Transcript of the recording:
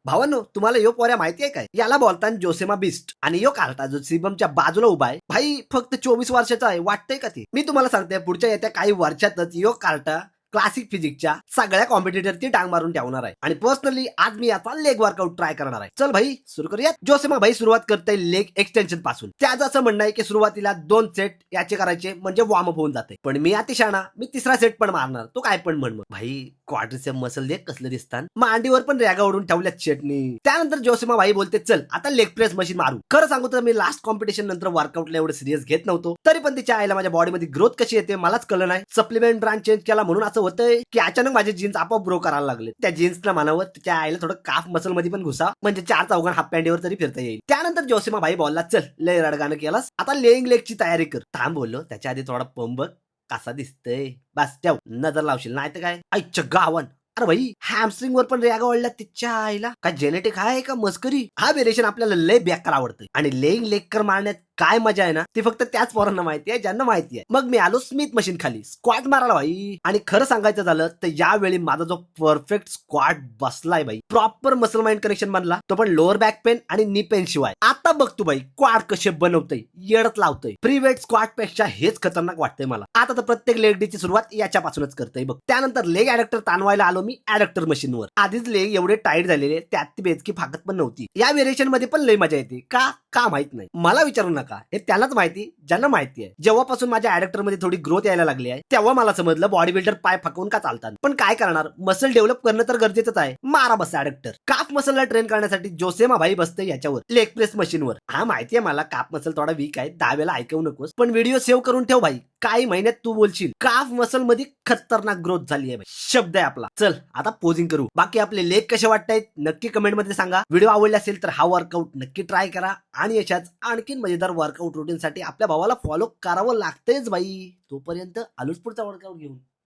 भावांनो, तुम्हाला यो पोऱ्या माहिती आहे काय? याला बोलतात जोसेमा बिस्ट आणि यो कार्टा जो शिबमच्या बाजूला उभा आहे. भाई फक्त 24 वर्षाचा आहे. वाटतंय का ते? मी तुम्हाला सांगते पुढच्या येत्या काही वर्षातच यो कार्टा क्लासिक फिजिक्सच्या सगळ्या कॉम्पिटिटरची टांग मारून ठेवणार आहे. आणि पर्सनली आज मी याचा लेग वर्कआउट ट्राय करणार आहे. चल भाई सुरू करूयात. जोसेमा भाई सुरुवात करते लेग एक्सटेन्शन पासून. त्याचं असं म्हणणं आहे की सुरुवातीला 2 सेट याचे करायचे म्हणजे वॉर्मअप होऊन जाते. पण मी अतिशाणा, मी तिसरा सेट पण मारणार. तो काय पण म्हण. भाई क्वाड्रिसेप मसल देख कसले दिसतात. मांडीवर पण रॅगा ओढून ठेवल्यात चटणी. त्यानंतर जोसेमा भाई बोलते चल आता लेग प्रेस मशीन मारू. खरं सांगू तर मी लास्ट कॉम्पिटिशन नंतर वर्कआउटला एवढं सिरियस घेत नव्हतो. तरी पण तिच्या आईला माझ्या बॉडीमध्ये ग्रोथ कशी येते मलाच कळलं नाही. सप्लिमेंट ब्रँड चेंज केला म्हणून असं होतंय की अचानक माझे जीन्स आपोआप ग्रो करायला लागले. त्या जीन्सला म्हणावं तिच्या आईला थोडं काफ मसल मध्ये पण घुसा म्हणजे 4 चौघांन हाफ पॅन्टीवर तरी फिरता येईल. त्यानंतर जोसेमा भाई बोलला चल लय रडगाणं केलास आता लेइंग लेगची तयारी कर. थांब बोललो त्याच्या आधी थोडा पंप कसा दिसतंय. बस ठेव नजर लावशील नाही तर काय आईच्या गावन. अरे भाई हॅमस्ट्रिंग वर पण रेगा वाढल्या तिच्या आईला. काय जेनेटिक आहे का मस्करी? हा व्हेरिएशन आपल्याला लय बेकार आवडतंय आणि लेइंग लेग कर मारण्यात काय मजा आहे ना ती फक्त त्याच पोरांना माहिती आहे ज्यांना माहिती आहे. मग मी आलो स्मिथ मशीन खाली स्क्वॉट मारायला भाई. आणि खरं सांगायचं झालं तर यावेळी माझा जो परफेक्ट स्क्वॉट बसलाय भाई प्रॉपर मसल माइंड कनेक्शन बनला. तो पण लोअर बॅक पेन आणि नी पेन शिवाय. आता बघ तू भाई क्वाड कसे बनवतय येडत लावतोय. फ्री वेट स्क्वॉट पेक्षा हेच खतरनाक वाटतंय मला. आता तर प्रत्येक लेग डे ची सुरुवात याच्यापासूनच करतोय बघ. त्यानंतर लेग ऍडक्टर ताणवायला आलो मी ऍडक्टर मशीनवर. आधीच लेग एवढे टाईट झालेले त्यात ती बेचकी फाकत पण नव्हती. या व्हेरिएशन मध्ये पण लय मजा येते का माहित नाही मला विचारू नका. हे त्यालाच माहिती ज्यांना माहिती आहे. जेव्हापासून माझ्या ऍडक्टर मध्ये थोडी ग्रोथ यायला लागली आहे तेव्हा मला समजलं बॉडी बिल्डर पाय फकवून का चालतात. पण काय करणार मसल डेव्हलप करणं तर गरजेचंच आहे. मारा बस ऍडक्टर. काफ मसलला ट्रेन करण्यासाठी जोसेमा भाई बसते याच्यावर लेग प्रेस मशीनवर. हा माहितीये मला काफ मसल थोडा वीक आहे 10 वेळा ऐकवू नकोस पण व्हिडिओ सेव्ह करून ठेव भाई. काही महिन्यात तू बोलशील काफ मसल मध्ये खतरनाक ग्रोथ झाली आहे. शब्द आहे आपला. चल आता पोजिंग करू. बाकी आपले लेग कसे वाटतायत नक्की कमेंट मध्ये सांगा. व्हिडिओ आवडला असेल तर हा वर्कआउट नक्की ट्राय करा आणि याच्याच आणखीन मजेदार वर्कआउट रुटीन साठी आपल्या भावाला फॉलो करावं लागतेच भाई. तोपर्यंत आलोच पुढचा वर्कआउट घेऊन.